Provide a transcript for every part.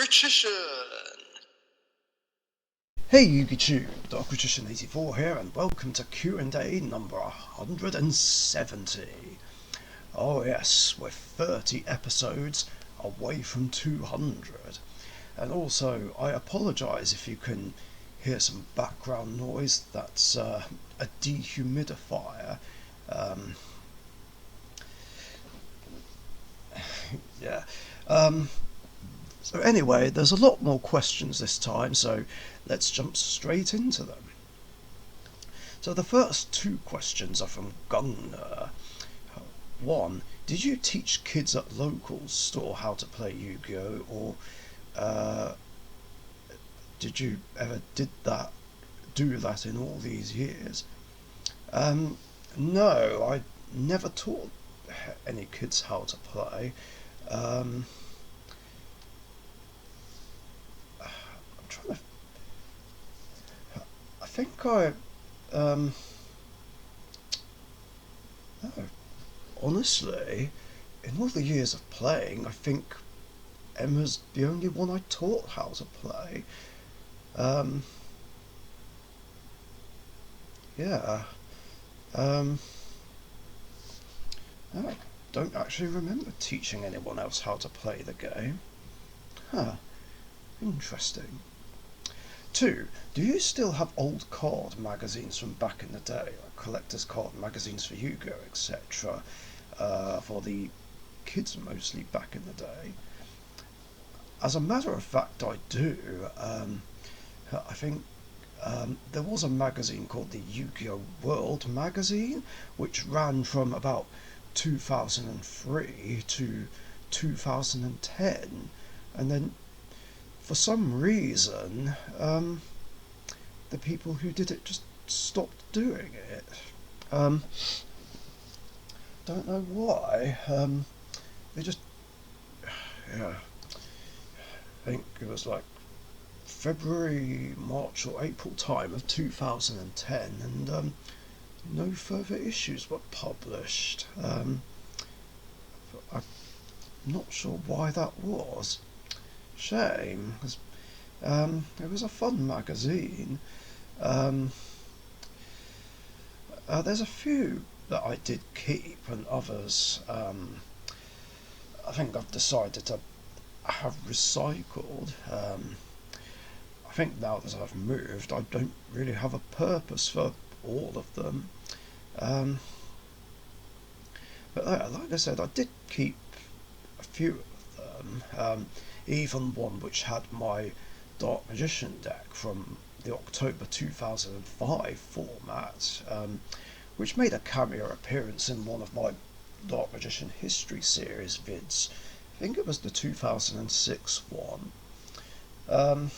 Richician! Hey YouTube, Dark Richician 84 here, and welcome to Q&A number 170. Oh yes, we're 30 episodes away from 200. And also, I apologise if you can hear some background noise. That's a dehumidifier. Yeah. So anyway, there's a lot more questions this time, so let's jump straight into them. So the first two questions are from Gunner. One, did you teach kids at local store how to play Yu-Gi-Oh, or did you ever do that in all these years? No, I never taught any kids how to play. I'm trying to. I think no, honestly, in all the years of playing, I think Emma's the only one I taught how to play. Yeah. I don't actually remember teaching anyone else how to play the game. Huh. Interesting. 2. Do you still have old card magazines from back in the day, like collector's card magazines for Yu-Gi-Oh, etc., for the kids mostly back in the day? As a matter of fact, I do. I think there was a magazine called the Yu-Gi-Oh World magazine, which ran from about 2003 to 2010, and then for some reason, the people who did it just stopped doing it. Don't know why. They just, yeah. I think it was like February, March, or April time of 2010, and no further issues were published. I'm not sure why that was. Shame, 'cause it was a fun magazine. There's a few that I did keep, and others I think I've decided to have recycled. I think now that I've moved, I don't really have a purpose for all of them. But like I said, I did keep a few of them. Even one which had my Dark Magician deck from the October 2005 format, which made a cameo appearance in one of my Dark Magician History series vids. I think it was the 2006 one. But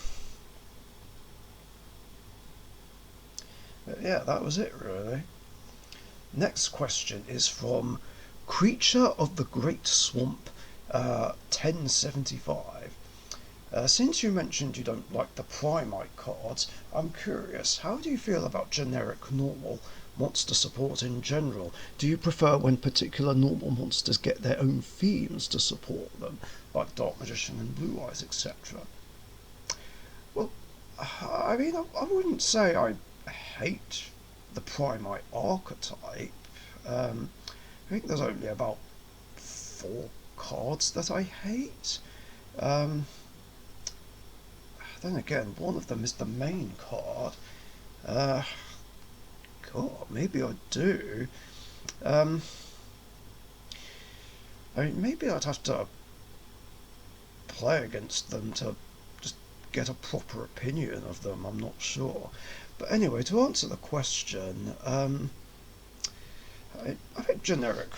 yeah, that was it really. Next question is from Creature of the Great Swamp 1075. Since you mentioned you don't like the Primite cards, I'm curious, how do you feel about generic normal monster support in general? Do you prefer when particular normal monsters get their own themes to support them, like Dark Magician and Blue Eyes, etc.? Well, I mean, I wouldn't say I hate the Primite archetype. I think there's only about 4 cards that I hate. Then again, one of them is the main card. God, maybe I do. I mean, maybe I'd have to play against them to just get a proper opinion of them. I'm not sure. But anyway, to answer the question, I think generic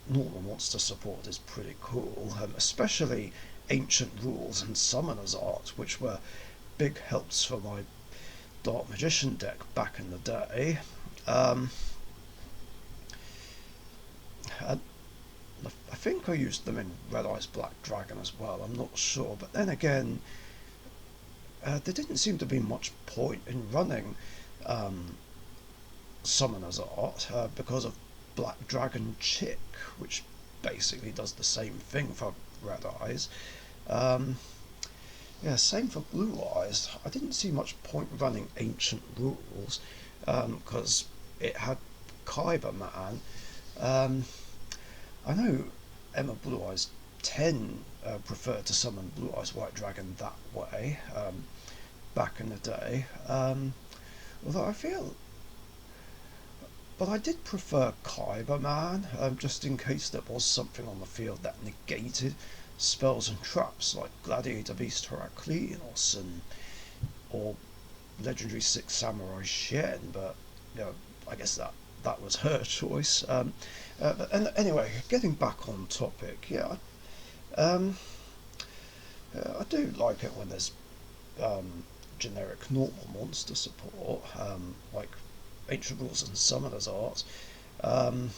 normal monster support is pretty cool, especially Ancient Rules and Summoner's Art, which were big helps for my Dark Magician deck back in the day. And I think I used them in Red Eyes Black Dragon as well, I'm not sure, but then again, there didn't seem to be much point in running Summoner's Art because of Black Dragon Chick, which basically does the same thing for Red Eyes. Yeah, same for Blue Eyes. I didn't see much point running Ancient Rules because it had Kyber Man. Um, I know Emma Blue Eyes 10 preferred to summon Blue Eyes White Dragon that way back in the day. Although I feel. But I did prefer Kyber Man, just in case there was something on the field that negated spells and traps like Gladiator Beast Heracleos or Legendary Six Samurai Shen, but you know, I guess that was her choice. But anyway, getting back on topic, yeah, um, I do like it when there's um, generic normal monster support, like Ancient Rules and Summoner's Art. Um,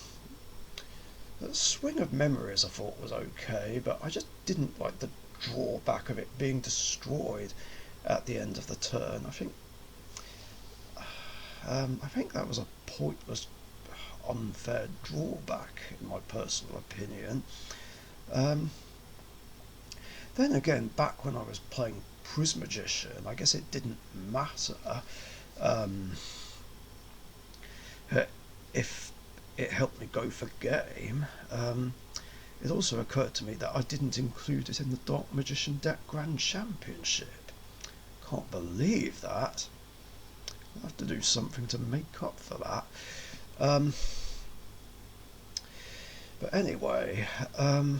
the Swing of Memories I thought was okay, but I just didn't like the drawback of it being destroyed at the end of the turn. I think that was a pointless, unfair drawback in my personal opinion. Um, then again, back when I was playing Prismagician, I guess it didn't matter um, if it helped me go for game. It also occurred to me that I didn't include it in the Dark Magician deck Grand Championship. Can't believe that. I'll have to do something to make up for that. Um, but anyway, I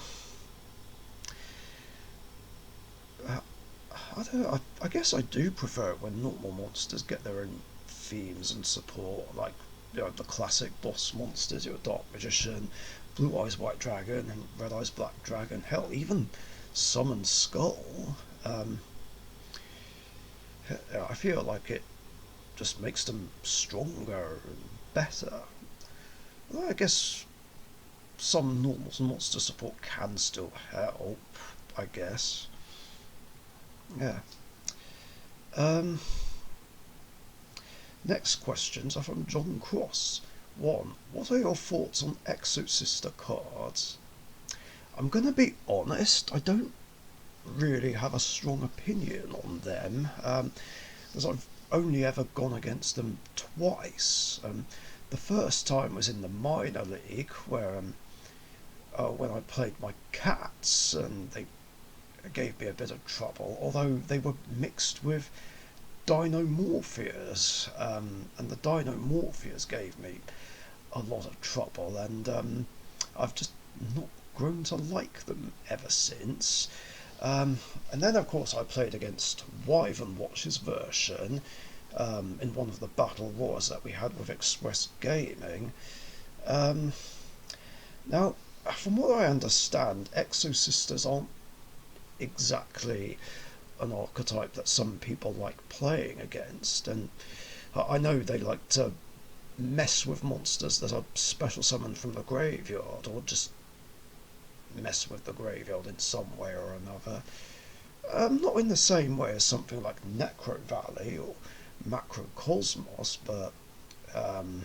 don't know, I guess I do prefer it when normal monsters get their own themes and support, like the classic boss monsters, your Dark Magician, Blue Eyes White Dragon, and Red Eyes Black Dragon. Hell, even Summon Skull. Um, I feel like it just makes them stronger and better. Although I guess some normal monster support can still help. I guess. Yeah. Um, Next questions are from John Cross. 1. What are your thoughts on Exosister cards? I'm going to be honest, I don't really have a strong opinion on them, as I've only ever gone against them twice. The first time was in the minor league, where when I played my cats, and they gave me a bit of trouble, although they were mixed with Dinomorphias, and the Dinomorphias gave me a lot of trouble, and I've just not grown to like them ever since. And then, of course, I played against Wyvern Watch's version in one of the battle wars that we had with Express Gaming. Um, Now, from what I understand, Exosisters aren't exactly an archetype that some people like playing against, and I know they like to mess with monsters that are special summoned from the graveyard, or just mess with the graveyard in some way or another. Not in the same way as something like Necro Valley or Macrocosmos, um,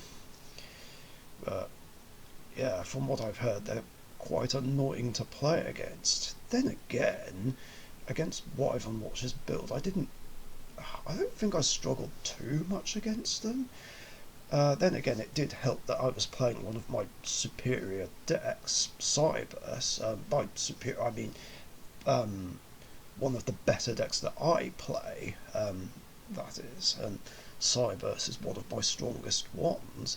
but yeah, from what I've heard, they're quite annoying to play against. Then again, against Wyvern Watch's build, I don't think I struggled too much against them. Then again, it did help that I was playing one of my superior decks, Cybers. By superior, I mean one of the better decks that I play, that is, and Cybers is one of my strongest ones.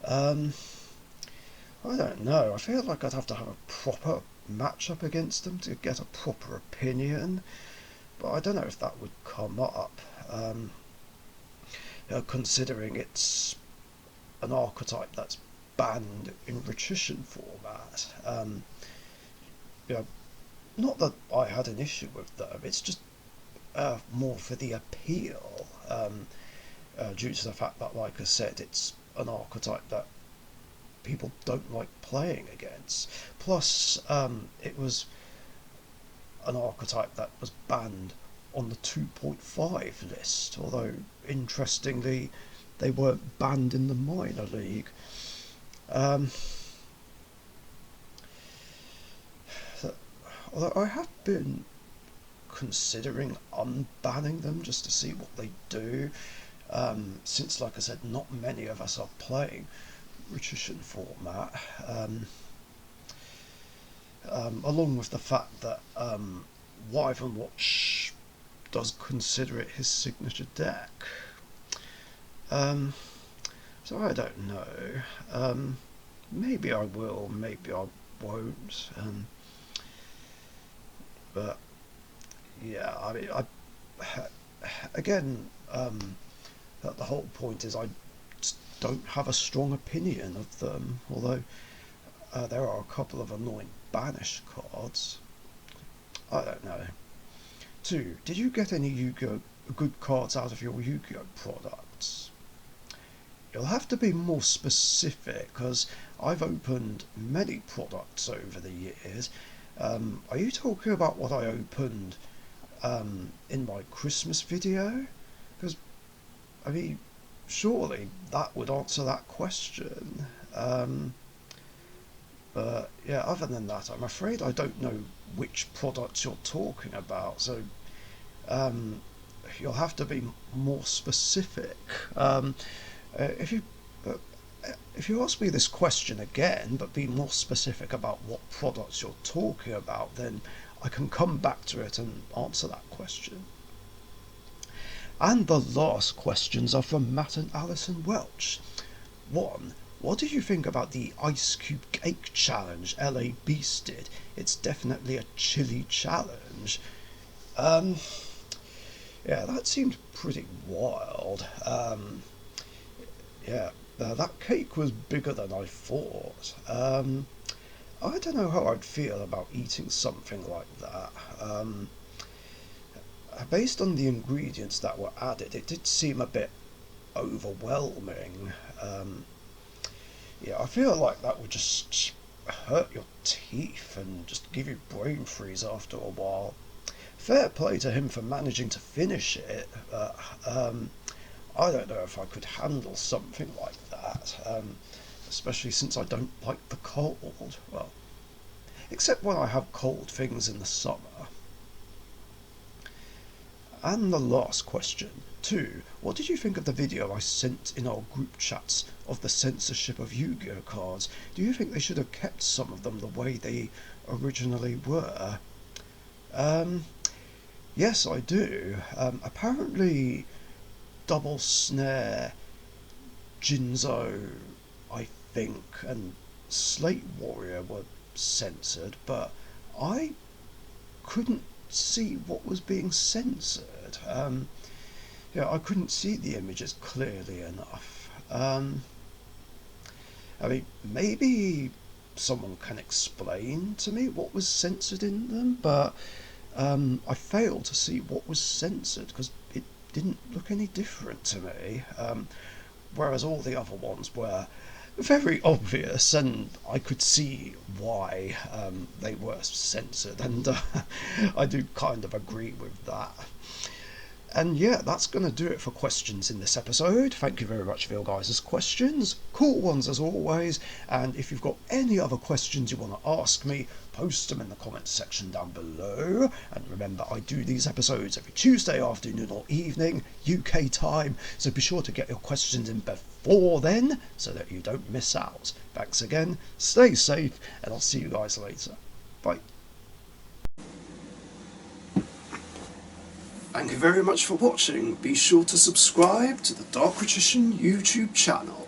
Um, I don't know, I feel like I'd have to have a proper matchup against them to get a proper opinion, but I don't know if that would come up, considering it's an archetype that's banned in Richician format. You know, not that I had an issue with them, it's just more for the appeal, due to the fact that, like I said, it's an archetype that people don't like playing against. Plus, it was an archetype that was banned on the 2.5 list, although interestingly, they weren't banned in the minor league. Um, Although I have been considering unbanning them just to see what they do, since, like I said, not many of us are playing Richician format, along with the fact that Wyvern Watch does consider it his signature deck. So I don't know. Maybe I will, maybe I won't. But yeah, I mean, again, the whole point is I just don't have a strong opinion of them. Although there are a couple of annoying banish cards. I don't know. 2. Did you get any Yu-Gi-Oh good cards out of your Yu-Gi-Oh products? You'll have to be more specific, because I've opened many products over the years. Are you talking about what I opened in my Christmas video? Because, I mean, surely that would answer that question. But yeah, other than that, I'm afraid I don't know which products you're talking about, so you'll have to be more specific. If you ask me this question again, but be more specific about what products you're talking about, then I can come back to it and answer that question. And the last questions are from Matt and Alison Welch. 1. What did you think about the Ice Cube Cake Challenge LA Beast did? It's definitely a chilly challenge. Yeah, that seemed pretty wild. Yeah, that cake was bigger than I thought. I don't know how I'd feel about eating something like that. Based on the ingredients that were added, it did seem a bit overwhelming. Yeah, I feel like that would just hurt your teeth and just give you brain freeze after a while. Fair play to him for managing to finish it. I don't know if I could handle something like that, especially since I don't like the cold. Well, except when I have cold things in the summer. And the last question. 2. What did you think of the video I sent in our group chats of the censorship of Yu-Gi-Oh cards? Do you think they should have kept some of them the way they originally were? Yes, I do. Apparently, Double Snare, Jinzo, I think, and Slate Warrior were censored, but I couldn't see what was being censored. Yeah, I couldn't see the images clearly enough. I mean, maybe someone can explain to me what was censored in them, but I failed to see what was censored because it didn't look any different to me. Whereas all the other ones were very obvious, and I could see why they were censored, and I do kind of agree with that. And yeah, that's going to do it for questions in this episode. Thank you very much for your guys' questions. Cool ones as always. And if you've got any other questions you want to ask me, post them in the comments section down below. And remember, I do these episodes every Tuesday afternoon or evening, UK time. So be sure to get your questions in before then so that you don't miss out. Thanks again, stay safe, and I'll see you guys later. Bye. Thank you very much for watching. Be sure to subscribe to the Richician YouTube channel.